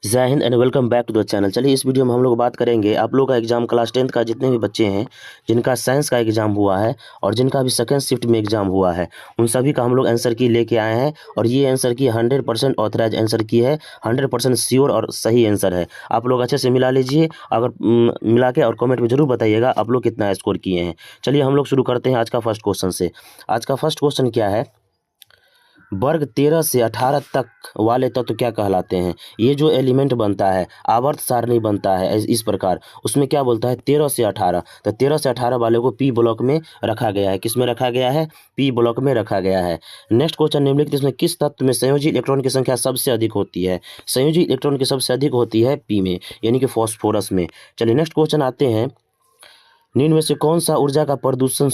जय हिंद and welcome back to the channel. चलिए इस वीडियो में हम लोग बात करेंगे आप लोग का एग्जाम क्लास 10th का जितने भी बच्चे हैं जिनका साइंस का एग्जाम हुआ है और जिनका भी सेकंड शिफ्ट में एग्जाम हुआ है उन सभी का हम लोग आंसर की लेके आए हैं। और ये आंसर की 100% ऑथराइज आंसर की है, 100% श्योर और सही आंसर है। आप लोग अच्छे से मिला लीजिए, अगर मिला के और कमेंट में जरूर बताइएगा आप लोग कितना स्कोर किए हैं। चलिए हम लोग शुरू करते हैं आज का फर्स्ट क्वेश्चन से। आज का फर्स्ट क्वेश्चन क्या है, वर्ग 13 से 18 तक वाले तत्व क्या कहलाते हैं। ये जो एलिमेंट बनता है आवर्त सारणी बनता है इस प्रकार, उसमें क्या बोलता है 13 से 18, तो 13 से 18 वाले को पी ब्लॉक में रखा गया है। किस में रखा गया है? पी ब्लॉक में रखा गया है। नेक्स्ट क्वेश्चन निम्नलिखित इसमें किस तत्व में संयोजी इलेक्ट्रॉन की संख्या सबसे अधिक होती है। संयोजी इलेक्ट्रॉन की सबसे अधिक होती है पी में, यानी कि फॉस्फोरस में। चलिए नेक्स्ट क्वेश्चन आते हैं, निम्न में से कौन सा ऊर्जा का प्रदूषण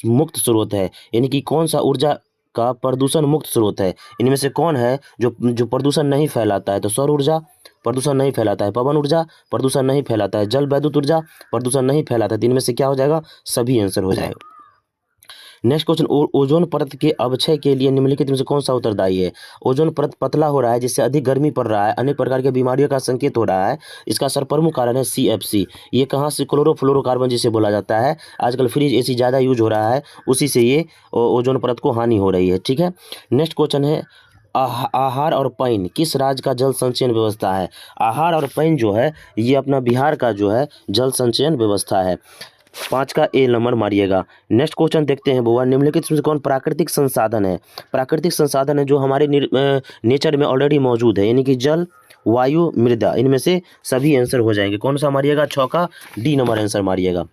मुक्त स्रोत है, यानी कि कौन सा ऊर्जा का प्रदूषण मुक्त स्रोत है। इनमें से कौन है जो जो प्रदूषण नहीं फैलाता है? तो सौर ऊर्जा प्रदूषण नहीं फैलाता है, पवन ऊर्जा प्रदूषण नहीं फैलाता है, जल विद्युत ऊर्जा प्रदूषण नहीं फैलाता है। तो इनमें से क्या हो जाएगा? सभी आंसर हो जाएगा। नेक्स्ट क्वेश्चन, ओजोन परत के अवक्षय के लिए निम्नलिखित में से कौन सा उत्तरदायी है। ओजोन परत पतला हो रहा है जिससे अधिक गर्मी पड़ रहा है, अनेक प्रकार की बीमारियों का संकेत हो रहा है। इसका सर्वप्रमुख कारण है CFC। ये कहाँ से? क्लोरोफ्लोरोकार्बन जिसे बोला जाता है। आजकल फ्रिज AC ज़्यादा यूज हो रहा है, उसी से ये ओजोन परत को हानि हो रही है। ठीक है। नेक्स्ट क्वेश्चन है, आहार और पानी किस राज्य का जल संचयन व्यवस्था है। आहार और पानी जो है ये अपना बिहार का जो है जल संचयन व्यवस्था है। 5 का ए नंबर मारिएगा। नेक्स्ट क्वेश्चन देखते हैं बुआ, निम्नलिखित में से कौन प्राकृतिक संसाधन है। प्राकृतिक संसाधन है जो हमारे नेचर में ऑलरेडी मौजूद है, यानी कि जल, वायु, मृदा। इनमें से सभी आंसर हो जाएंगे। कौन सा मारिएगा? 6 का डी नंबर आंसर मारिएगा।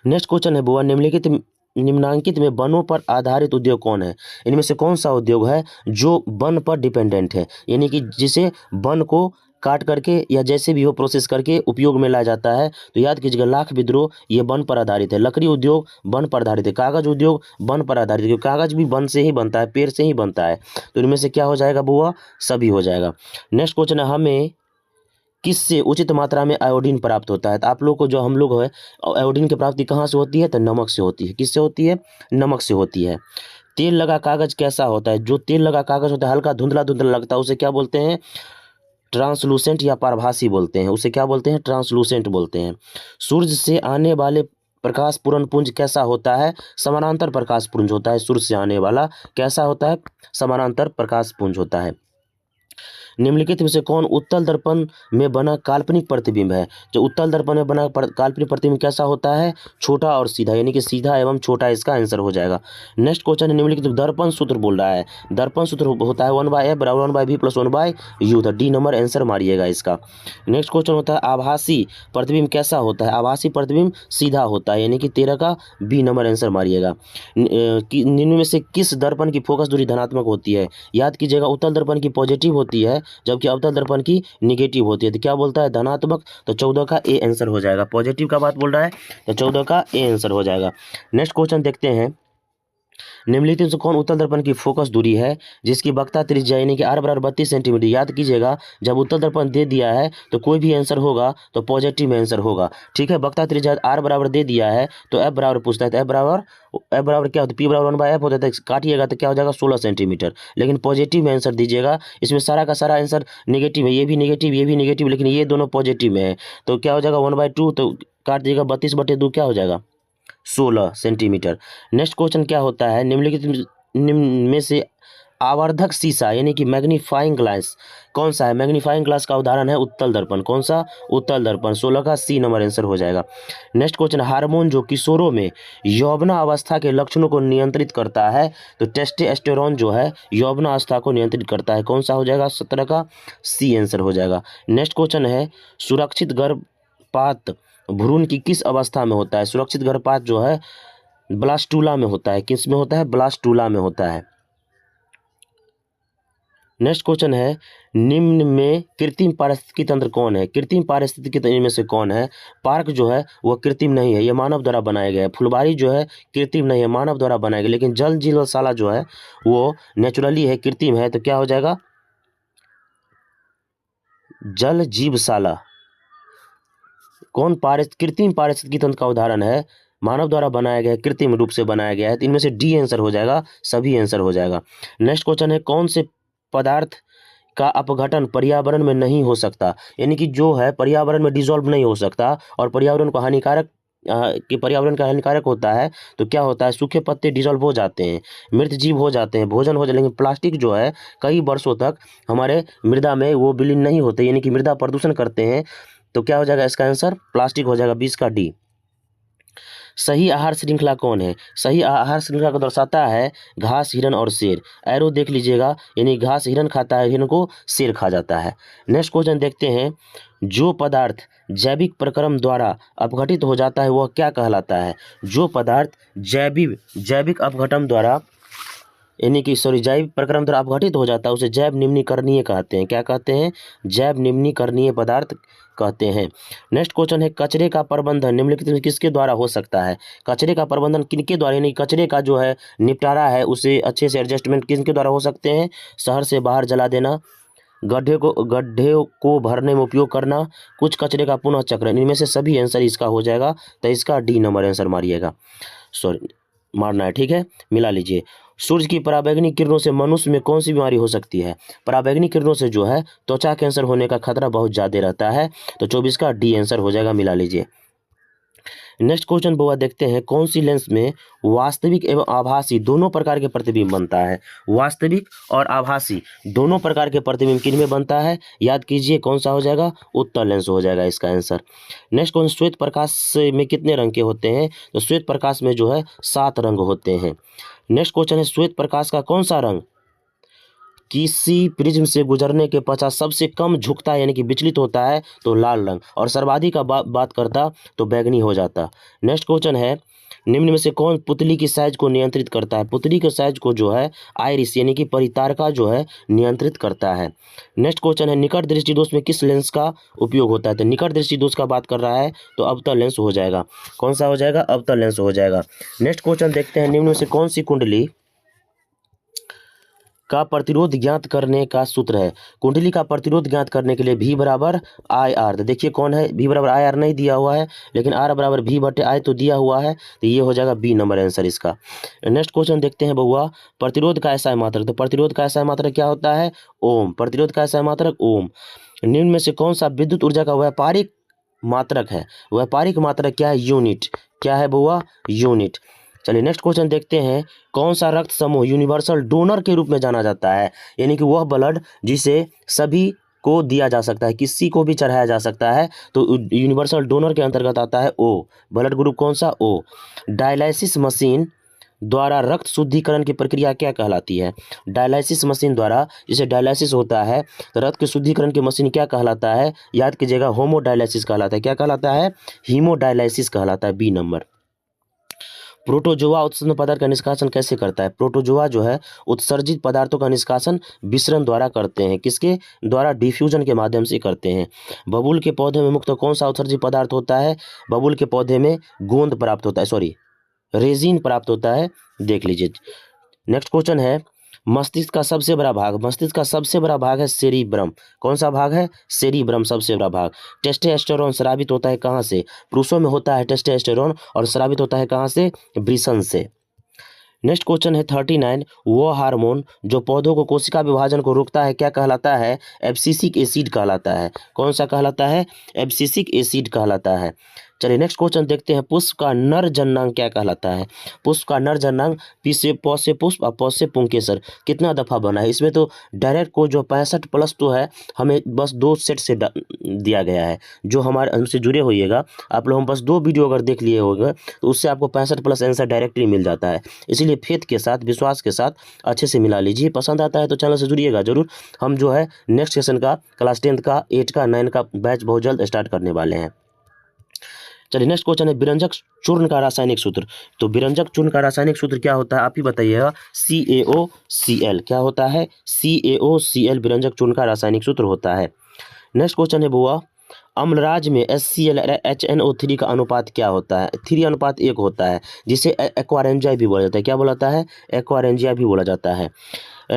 नेक्स्ट क्वेश्चन है बुआ, निम्नांकित में वनों पर आधारित उद्योग कौन है। इनमें से कौन सा उद्योग है जो वन पर डिपेंडेंट है, यानी कि जिसे वन को काट करके या जैसे भी हो प्रोसेस करके उपयोग में लाया जाता है। तो याद कीजिएगा, लाख विद्रोह ये वन पर आधारित है। लकड़ी उद्योग वन पर आधारित है, कागज उद्योग वन पर आधारित है, क्योंकि कागज भी वन से ही बनता है, पेड़ से ही बनता है। तो इनमें से क्या हो जाएगा बुआ? सभी हो जाएगा। नेक्स्ट क्वेश्चन है, हमें किससे उचित मात्रा में आयोडीन प्राप्त होता है। तो आप लोग को जो हम लोग है आयोडीन की प्राप्ति कहाँ से होती है? तो नमक से होती है। किससे होती है? नमक से होती है। तेल लगा कागज कैसा होता है? जो तेल लगा कागज होता है हल्का धुंधला धुंधला लगता है, उसे क्या बोलते हैं? ट्रांसलूसेंट या पारभासी बोलते हैं। उसे क्या बोलते हैं? ट्रांसलूसेंट बोलते हैं। सूर्य से आने वाले प्रकाश पूर्ण पुंज कैसा होता है? समानांतर प्रकाश पुंज होता है। सूर्य से आने वाला कैसा होता है? समानांतर प्रकाश पुंज होता है। निम्नलिखित में से कौन उत्तल दर्पण में बना काल्पनिक प्रतिबिंब है। जो उत्तल दर्पण में बना काल्पनिक प्रतिबिंब कैसा होता है? छोटा और सीधा, यानी कि सीधा एवं छोटा इसका आंसर हो जाएगा। नेक्स्ट क्वेश्चन है, निम्नलिखित दर्पण सूत्र बोल रहा है। दर्पण सूत्र होता है 1/f बराबर 1/v + 1/u। तो डी नंबर आंसर मारिएगा इसका। नेक्स्ट क्वेश्चन होता है, आभासी प्रतिबिंब कैसा होता है। आभासी प्रतिबिंब सीधा होता है, यानी कि 13 का बी नंबर आंसर मारिएगा। निम्न में से किस दर्पण की फोकस दूरी धनात्मक होती है। याद कीजिएगा, उत्तल दर्पण की पॉजिटिव होती है जबकि अवतल दर्पण की निगेटिव होती है। तो क्या बोलता है? धनात्मक। तो 14 का ए आंसर हो जाएगा। पॉजिटिव का बात बोल रहा है तो 14 का ए आंसर हो जाएगा। नेक्स्ट क्वेश्चन देखते हैं, निम्नलिखित से कौन उत्तल दर्पण की फोकस दूरी है जिसकी वक्रता त्रिज्या यानी कि r बराबर 32 सेंटीमीटर। याद कीजिएगा, जब उत्तल दर्पण दे दिया है तो कोई भी आंसर होगा तो पॉजिटिव में आंसर होगा। ठीक है, वक्रता त्रिज्या r बराबर दे दिया है तो f बराबर पूछता है, तो f बराबर क्या होता है? p बराबर 1/f होता है। तो काटिएगा तो क्या हो जाएगा? 16 सेंटीमीटर। लेकिन पॉजिटिव में आंसर दीजिएगा। इसमें सारा का सारा आंसर नेगेटिव है, ये भी नेगेटिव, ये भी नेगेटिव, लेकिन ये दोनों पॉजिटिव में है। तो क्या हो जाएगा? 1/2। तो काट दीजिएगा, 32/2 क्या हो जाएगा? 16 सेंटीमीटर। नेक्स्ट क्वेश्चन क्या होता है, निम्नलिखित निम्न में से आवर्धक शीशा यानी कि मैग्नीफाइंग ग्लास कौन सा है। मैग्नीफाइंग ग्लास का उदाहरण है उत्तल दर्पण। कौन सा? उत्तल दर्पण। 16 का सी नंबर आंसर हो जाएगा। नेक्स्ट क्वेश्चन, हार्मोन जो किशोरों में यौवना अवस्था के लक्षणों को नियंत्रित करता है। तो टेस्टोस्टेरोन जो है यौवना अवस्था को नियंत्रित करता है। कौन सा हो जाएगा? 17 का सी आंसर हो जाएगा। नेक्स्ट क्वेश्चन है, सुरक्षित गर्भपात भ्रूण की किस अवस्था में होता है। सुरक्षित गर्भपात जो है ब्लास्टूला में होता है। किस में होता है? ब्लास्टूला में होता है। नेक्स्ट क्वेश्चन है, निम्न में कृत्रिम पारिस्थितिकी तंत्र कौन है। कृत्रिम पारिस्थितिकी तंत्र में से कौन है? पार्क जो है वह कृत्रिम नहीं है, यह मानव द्वारा बनाया गया है। फुलबाड़ी जो है कृत्रिम नहीं है, मानव द्वारा बनाया गया। लेकिन जल जीवशाला जो है वो नेचुरली है, कृत्रिम है। तो क्या हो जाएगा? जल जीवशाला। कौन कृत्रिम पारिस्थितिकी तंत्र का उदाहरण है? मानव द्वारा बनाया गया है, कृत्रिम रूप से बनाया गया है। तो इनमें से डी आंसर हो जाएगा, सभी आंसर हो जाएगा। नेक्स्ट क्वेश्चन है, कौन से पदार्थ का अपघटन पर्यावरण में नहीं हो सकता, यानी कि जो है पर्यावरण में डिसॉल्व नहीं हो सकता और पर्यावरण को हानिकारक कि पर्यावरण का हानिकारक होता है, तो क्या होता है, सूखे पत्ते डिसॉल्व हो जाते हैं, मृत जीव हो जाते हैं, भोजन हो जाए, लेकिन प्लास्टिक जो है कई वर्षों तक हमारे मृदा में वो विलीन नहीं होते, यानी कि मृदा प्रदूषण करते हैं। तो क्या हो जाएगा इसका आंसर, प्लास्टिक हो जाएगा 20 का डी। सही आहार श्रृंखला कौन है, सही आहार श्रृंखला को दर्शाता है घास, हिरन और शेर। एरो देख लीजिएगा, यानी घास हिरन खाता है, हिरन को शेर खा जाता है। नेक्स्ट क्वेश्चन देखते हैं, जो पदार्थ जैविक प्रक्रम द्वारा अपघटित हो जाता है वह क्या कहलाता है। जो पदार्थ जैविक अपघटन द्वारा यानी कि जैव प्रक्रम द्वारा अपघटित हो जाता है उसे जैव निम्नीकरणीय कहते हैं। क्या कहते हैं, जैव निम्नीकरणीय पदार्थ कहते हैं। नेक्स्ट क्वेश्चन है, कचरे का प्रबंधन निम्नलिखित में किसके द्वारा हो सकता है। कचरे का प्रबंधन किनके द्वारा, यानी कचरे का जो है निपटारा है उसे अच्छे से एडजस्टमेंट किनके द्वारा हो सकते हैं। शहर से बाहर जला देना, गड्ढे को भरने में उपयोग करना, कुछ कचरे का पुनः चक्रण। इनमें से सभी आंसर इसका हो जाएगा, तो इसका डी नंबर आंसर मारिएगा, सॉरी मारना है, ठीक है, मिला लीजिए। सूर्य की पराबैंगनी किरणों से मनुष्य में कौन सी बीमारी हो सकती है। पराबैंगनी किरणों से जो है त्वचा कैंसर होने का खतरा बहुत ज़्यादा रहता है, तो 24 का डी आंसर हो जाएगा, मिला लीजिए। नेक्स्ट क्वेश्चन बुआ देखते हैं, कौन सी लेंस में वास्तविक एवं आभासी दोनों प्रकार के प्रतिबिंब बनता है। वास्तविक और आभासी दोनों प्रकार के प्रतिबिंब किन में बनता है, याद कीजिए कौन सा हो जाएगा, उत्तल लेंस हो जाएगा इसका आंसर। नेक्स्ट क्वेश्चन, श्वेत प्रकाश में कितने रंग के होते हैं, तो श्वेत प्रकाश में जो है 7 रंग होते हैं। नेक्स्ट क्वेश्चन है, श्वेत प्रकाश का कौन सा रंग किसी प्रिज्म से गुजरने के पश्चात सबसे कम झुकता है, यानी कि विचलित होता है, तो लाल रंग, और सर्वाधिक का बात करता तो बैगनी हो जाता। नेक्स्ट क्वेश्चन है, निम्न में से कौन पुतली की साइज को नियंत्रित करता है। पुतली के साइज को जो है आइरिस यानी कि परितारका जो है नियंत्रित करता है। नेक्स्ट क्वेश्चन है, निकट दृष्टि दोष में किस लेंस का उपयोग होता है। तो निकट दृष्टि दोष का बात कर रहा है तो अवतल लेंस हो जाएगा। कौन सा हो जाएगा, अवतल लेंस हो जाएगा। नेक्स्ट क्वेश्चन देखते हैं, निम्न में से कौन सी कुंडली का प्रतिरोध ज्ञात करने का सूत्र है। कुंडली का प्रतिरोध ज्ञात करने के लिए V बराबर आई आर, तो देखिए कौन है, V बराबर आई आर नहीं दिया हुआ है, लेकिन R बराबर V बटे आई तो दिया हुआ है, तो ये हो जाएगा बी नंबर आंसर इसका। नेक्स्ट क्वेश्चन देखते हैं बउआ, प्रतिरोध का ऐसा मात्रक, तो प्रतिरोध का ऐसा मात्रक क्या होता है, ओम। प्रतिरोध का ऐसा मात्रक ओम। निम्न में से कौन सा विद्युत ऊर्जा का व्यापारिक मात्रक है। व्यापारिक मात्रक क्या है, यूनिट। क्या है बउआ, यूनिट। चलिए नेक्स्ट क्वेश्चन देखते हैं, कौन सा रक्त समूह यूनिवर्सल डोनर के रूप में जाना जाता है, यानी कि वह ब्लड जिसे सभी को दिया जा सकता है, किसी को भी चढ़ाया जा सकता है, तो यूनिवर्सल डोनर के अंतर्गत आता है ओ। ब्लड ग्रुप कौन सा, ओ। डायलिसिस मशीन द्वारा रक्त शुद्धिकरण की प्रक्रिया क्या कहलाती है। डायलिसिस मशीन द्वारा, जिसे डायलिसिस होता है तो रक्त के शुद्धिकरण की मशीन क्या कहलाता है, याद कीजिएगा होमोडायलिसिस कहलाता है। क्या कहलाता है, हीमोडायलिसिस कहलाता है, बी नंबर। प्रोटोजोआ उत्सर्जित पदार्थ का निष्कासन कैसे करता है। प्रोटोजोआ जो है उत्सर्जित पदार्थों का निष्कासन विसरण द्वारा करते हैं, किसके द्वारा, डिफ्यूजन के माध्यम से करते हैं। बबूल के पौधे में मुक्त कौन सा उत्सर्जित पदार्थ होता है। बबूल के पौधे में गोंद प्राप्त होता है, सॉरी रेजिन प्राप्त होता है, देख लीजिए। नेक्स्ट क्वेश्चन है, मस्तिष्क का सबसे बड़ा भाग, मस्तिष्क का सबसे बड़ा भाग है सेरिब्रम। कौन सा भाग है, सेरिब्रम सबसे बड़ा भाग। टेस्टोस्टेरोन स्रावित होता है कहाँ से, पुरुषों में होता है टेस्टोस्टेरोन, और स्रावित होता है कहाँ से, वृषण से। नेक्स्ट क्वेश्चन है 39, वो हार्मोन जो पौधों को कोशिका विभाजन को रोकता है क्या कहलाता है, एब्सिसिक एसिड कहलाता है। कौन सा कहलाता है, एब्सिसिक एसिड कहलाता है। चलिए नेक्स्ट क्वेश्चन देखते हैं, पुष्प का नर जननांग क्या कहलाता है। पुष्प का नर जननांग पी से प से पुष्प और प से पुंकेसर कितना दफा बना है। इसमें तो डायरेक्ट को जो 65 प्लस तो है, हमें बस 2 सेट से दिया गया है। जो हमारे हमसे जुड़े होइएगा आप लोग, हम बस 2 वीडियो अगर देख लिए होगा तो उससे आपको 65 प्लस आंसर डायरेक्टली मिल जाता है। इसीलिए फेथ के साथ, विश्वास के साथ अच्छे से मिला लीजिए। पसंद आता है तो चैनल से जुड़िएगा जरूर। हम जो है नेक्स्ट सेशन का क्लास 10 का 8 का 9 का बैच बहुत जल्द स्टार्ट करने वाले हैं। चलिए नेक्स्ट क्वेश्चन है, विरंजक चूर्ण का रासायनिक सूत्र। तो विरंजक चूर्ण का रासायनिक सूत्र क्या होता है, आप ही बताइएगा। CaOCl क्या होता है, CaOCl विरंजक चूर्ण का रासायनिक सूत्र होता है। नेक्स्ट क्वेश्चन है बुआ, अम्लराज में HCl HNO3 का अनुपात क्या होता है। 3:1 होता है, जिसे एक्वारेंजिया भी बोला जाता है। क्या बोला जाता है, एक्वारेंजिया भी बोला जाता है।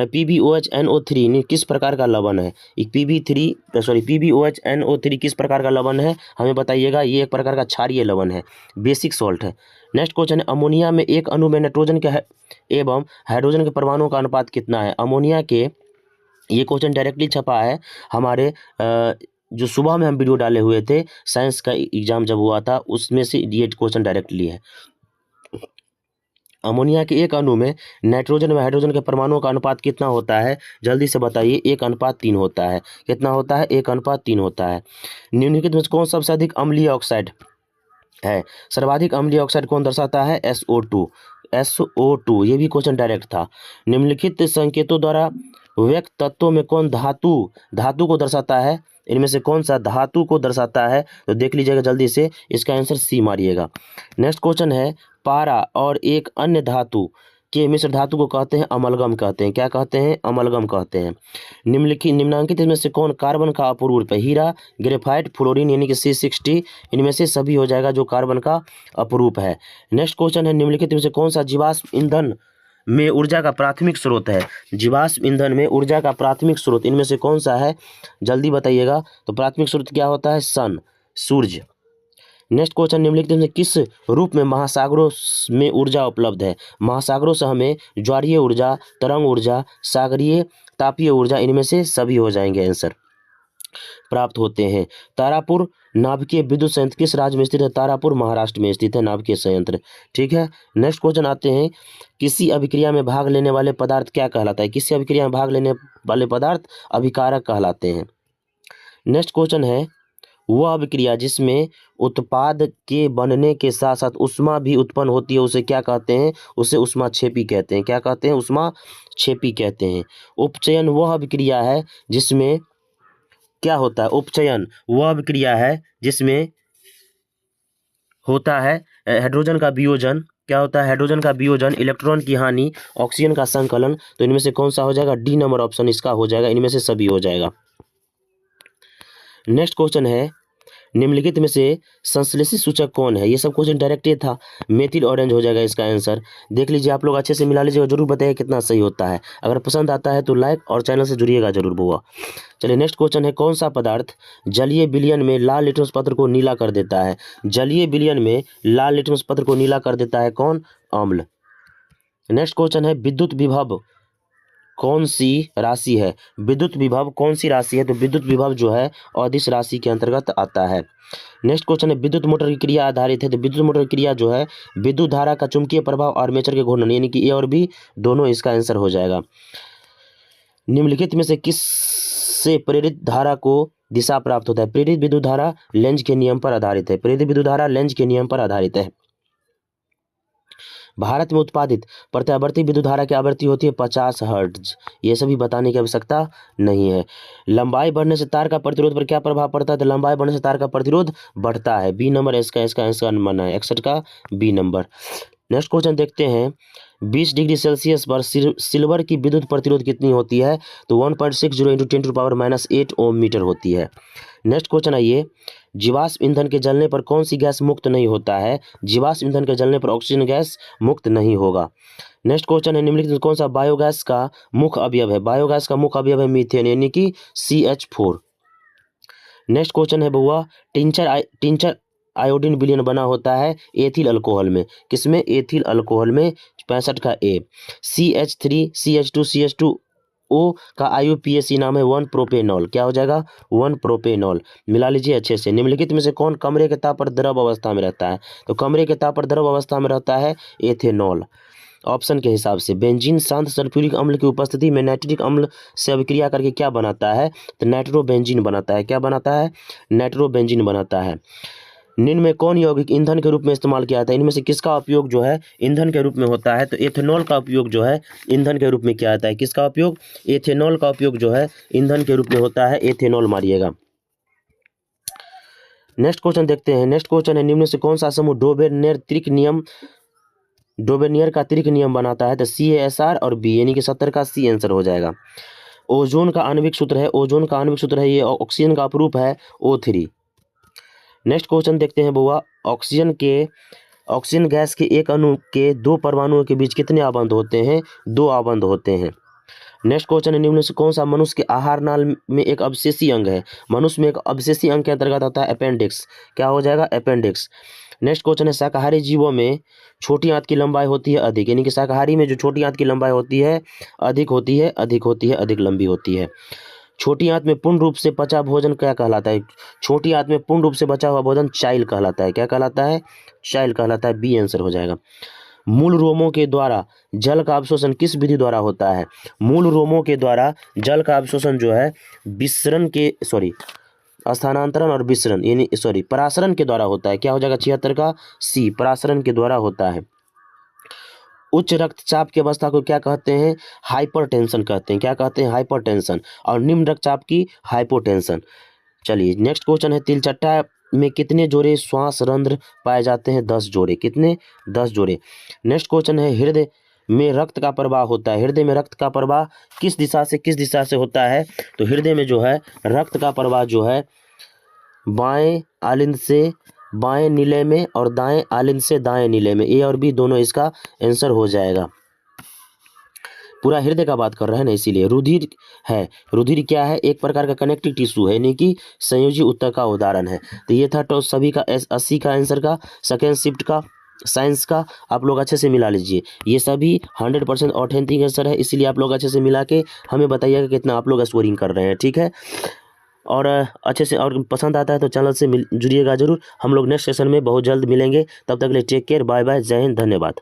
PbOH NO3 किस प्रकार का लवण है। PbOH NO3 किस प्रकार का लवण है, हमें बताइएगा। ये एक प्रकार का क्षारीय लवण है, बेसिक सॉल्ट है। नेक्स्ट क्वेश्चन है, अमोनिया में एक अणु में नाइट्रोजन के एवं हाइड्रोजन के परमाणुओं का अनुपात कितना है। अमोनिया के ये क्वेश्चन डायरेक्टली छपा है हमारे जो सुबह में हम वीडियो डाले हुए थे, साइंस का एग्जाम जब हुआ था उसमें से ये क्वेश्चन डायरेक्टली है। अमोनिया के एक अणु में नाइट्रोजन व हाइड्रोजन के परमाणुओं का अनुपात कितना होता है? जल्दी से बताइए। 1:3 होता है। कितना होता है? 1:3 होता है। निम्नलिखित में कौन सबसे अधिक अम्लीय ऑक्साइड है? सर्वाधिक अम्लीय ऑक्साइड कौन दर्शाता है? SO2। SO2 ये भी क्वेश्चन डायरेक्ट था। निम्नलिखित संकेतों द्वारा व्यक्त तत्वों में कौन धातु को दर्शाता है? इनमें से कौन सा धातु को दर्शाता है? तो देख लीजिएगा जल्दी से, इसका आंसर सी मारिएगा। नेक्स्ट क्वेश्चन है, पारा और एक अन्य धातु के मिश्र धातु को कहते हैं अमलगम कहते हैं। क्या कहते हैं? अमलगम कहते हैं। निम्नांकित इनमें से कौन कार्बन का अपूर्ण रूप है? हीरा, ग्रेफाइट, फ्लोरीन यानी कि C60, इनमें से सभी हो जाएगा जो कार्बन का अपरूप है। नेक्स्ट क्वेश्चन है, निम्नलिखित में से कौन सा जीवाश्म ईंधन में ऊर्जा का प्राथमिक स्रोत है? जीवाश्म ईंधन में ऊर्जा का प्राथमिक स्रोत इनमें से कौन सा है? जल्दी बताइएगा। तो प्राथमिक स्रोत क्या होता है? सन, सूर्य। नेक्स्ट क्वेश्चन, निम्नलिखित में किस रूप में महासागरों में ऊर्जा उपलब्ध है? महासागरों से हमें ज्वारीय ऊर्जा, तरंग ऊर्जा, सागरीय तापीय ऊर्जा, इनमें से सभी हो जाएंगे आंसर प्राप्त होते हैं। तारापुर नाभिकीय विद्युत संयंत्र किस राज्य में स्थित है? तारापुर महाराष्ट्र में स्थित है नाभिकीय संयंत्र। ठीक है। नेक्स्ट क्वेश्चन आते हैं, किसी अभिक्रिया में भाग लेने वाले पदार्थ क्या कहलाता है? किसी अभिक्रिया में भाग लेने वाले पदार्थ अभिकारक कहलाते हैं। नेक्स्ट क्वेश्चन है, वह अभिक्रिया जिसमें उत्पाद के बनने के साथ साथ उष्मा भी उत्पन्न होती है उसे क्या कहते हैं? उसे उष्माक्षेपी कहते हैं। क्या कहते हैं? उष्माक्षेपी कहते हैं। उपचयन वह अभिक्रिया है जिसमें क्या होता है? उपचयन वह अभिक्रिया है जिसमें होता है हाइड्रोजन का वियोजन। क्या होता है? हाइड्रोजन का वियोजन, इलेक्ट्रॉन की हानि, ऑक्सीजन का संकलन। तो इनमें से कौन सा हो जाएगा? डी नंबर ऑप्शन इसका हो जाएगा। इनमें से सभी हो जाएगा। नेक्स्ट क्वेश्चन है, निम्नलिखित में से संश्लेषित सूचक कौन है? ये सब क्वेश्चन डायरेक्ट था। मेथिल ऑरेंज हो जाएगा इसका आंसर। देख लीजिए, आप लोग अच्छे से मिला लीजिएगा, जरूर बताइए कितना सही होता है। अगर पसंद आता है तो लाइक और चैनल से जुड़िएगा जरूर बुआ। चलिए नेक्स्ट क्वेश्चन है, कौन सा पदार्थ जलीय विलयन में लाल लिटमस पत्र को नीला कर देता है? जलीय विलयन में लाल लिटमस पत्र को नीला कर देता है कौन? अम्ल। नेक्स्ट क्वेश्चन है, विद्युत विभव कौन सी राशि है? विद्युत विभव कौन सी राशि है? तो विद्युत विभव जो है अदिश राशि के अंतर्गत आता है। नेक्स्ट क्वेश्चन है, विद्युत मोटर की क्रिया आधारित है। तो विद्युत मोटर की क्रिया जो है विद्युत धारा का चुंबकीय प्रभाव आर्मेचर के घूर्णन, यानी कि ए और बी दोनों इसका आंसर हो जाएगा। निम्नलिखित में से किस से प्रेरित धारा को दिशा प्राप्त होता है? प्रेरित विद्युत धारा लेंज के नियम पर आधारित है। प्रेरित विद्युत धारा लेंज के नियम पर आधारित है। भारत में उत्पादित प्रत्यावर्ती विद्युत धारा की आवृत्ति होती है 50 हर्ट्ज। ये सभी बताने की आवश्यकता नहीं है। लंबाई बढ़ने से तार का प्रतिरोध पर क्या प्रभाव पड़ता है? तो लंबाई बढ़ने से तार का प्रतिरोध बढ़ता है। बी नंबर इसका आंसर बना है 61 का बी नंबर। नेक्स्ट क्वेश्चन देखते हैं, 20 डिग्री सेल्सियस पर सिल्वर की विद्युत प्रतिरोध कितनी होती है? तो 1.60 × 10⁻⁸ ओम मीटर होती है। नेक्स्ट क्वेश्चन आइए, जीवाश्म ईंधन के जलने पर कौन सी गैस मुक्त नहीं होता है? जीवाश्म ईंधन के जलने पर ऑक्सीजन गैस मुक्त नहीं होगा। नेक्स्ट क्वेश्चन है, निम्नलिखित में कौन सा बायोगैस का मुख्य अवयव है? बायोगैस का मुख्य अवयव है मीथेन, यानी कि CH4। नेक्स्ट क्वेश्चन है बउआ, टिंचर आयोडीन विलयन बना होता है एथिल अल्कोहल में। किसमें? एथिल अल्कोहल में। 65 का ए। CH3 CH2 CH2O का IUPAC नाम है 1-प्रोपेनॉल। क्या हो जाएगा? 1-प्रोपेनॉल। मिला लीजिए अच्छे से। निम्नलिखित में से कौन कमरे के ताप पर द्रव अवस्था में रहता है? तो कमरे के ताप पर द्रव अवस्था में रहता है एथेनॉल। ऑप्शन के हिसाब से बेंजीन शांत सल्फ्यूरिक अम्ल की उपस्थिति में नाइट्रिक अम्ल से अभिक्रिया करके क्या बनाता है? तो नाइट्रोबेंजीन बनाता है। क्या बनाता है? नाइट्रोबेंजीन बनाता है। निम्न में कौन यौगिक ईंधन के रूप में इस्तेमाल किया जाता है? इनमें से किसका उपयोग जो है ईंधन के रूप में होता है? तो एथेनॉल का उपयोग जो है ईंधन के रूप में किया जाता है। किसका उपयोग? एथेनॉल का उपयोग जो है ईंधन के रूप में होता है। एथेनॉल मारिएगा। नेक्स्ट क्वेश्चन देखते हैं। नेक्स्ट क्वेश्चन है, निम्न से कौन सा समूह डोबेनियर का त्रिक नियम बनाता है? तो CaSR और B, यानी कि 70 का C आंसर हो जाएगा। ओजोन का आणविक सूत्र है, ओजोन का आणविक सूत्र है ये ऑक्सीजन का अपरूप है O3। नेक्स्ट क्वेश्चन देखते हैं बुआ, ऑक्सीजन गैस के एक अणु के 2 परमाणुओं के बीच कितने आबंध होते हैं? 2 आबंध होते हैं। नेक्स्ट क्वेश्चन है, निम्न में से कौन सा मनुष्य के आहार नाल में एक अवशेषी अंग है? मनुष्य में एक अवशेषी अंग के अंतर्गत आता है अपेंडिक्स। क्या हो जाएगा? अपेंडिक्स। नेक्स्ट क्वेश्चन है, शाकाहारी जीवों में छोटी आंत की लंबाई होती है अधिक, यानी कि शाकाहारी में जो छोटी आंत की लंबाई होती है अधिक होती है, अधिक लंबी होती है। छोटी आंत में पूर्ण रूप से पचा भोजन क्या कहलाता है? छोटी आंत में पूर्ण रूप से बचा हुआ भोजन चाइल कहलाता है। क्या कहलाता है? चाइल कहलाता है। बी आंसर हो जाएगा। मूल रोमों के द्वारा जल का अवशोषण किस विधि द्वारा होता है? मूल रोमों के द्वारा जल का अवशोषण जो है विसरण के स्थानांतरण और विसरण यानी परासरण के द्वारा होता है। क्या हो जाएगा 76 का? सी, परासरण के द्वारा होता है। उच्च रक्तचाप की अवस्था को क्या कहते हैं? हाइपरटेंशन कहते हैं। क्या कहते हैं? हाइपरटेंशन। और निम्न रक्तचाप की हाइपोटेंशन। चलिए नेक्स्ट क्वेश्चन है, तिलचट्टा में कितने जोड़े श्वास रंध्र पाए जाते हैं? 10 जोड़े। कितने? 10 जोड़े। नेक्स्ट क्वेश्चन है, हृदय में रक्त का प्रवाह होता है। हृदय में रक्त का प्रवाह किस दिशा से होता है? तो हृदय में जो है रक्त का प्रवाह जो है बाएं आलिंद से बाएं नीले में और दाएं आलिंद से दाएं नीले में। ए और बी दोनों इसका आंसर हो जाएगा। पूरा हृदय का बात कर रहे हैं ना, इसीलिए। रुधिर है, रुधिर क्या है? एक प्रकार का कनेक्टिव टिश्यू है, यानी कि संयोजी उत्तक का उदाहरण है। तो ये था तो सभी का 80 का आंसर का, सेकेंड शिफ्ट का, साइंस का। आप लोग अच्छे से मिला लीजिए, ये सभी 100% ऑथेंटिक आंसर है, इसीलिए आप लोग अच्छे से मिला के हमें बताइएगा कितना आप लोग स्कोरिंग कर रहे हैं, ठीक है। और अच्छे से, और पसंद आता है तो चैनल से जुड़िएगा जरूर। हम लोग नेक्स्ट सेशन में बहुत जल्द मिलेंगे, तब तक के लिए टेक केयर, बाय बाय, जय हिंद, धन्यवाद।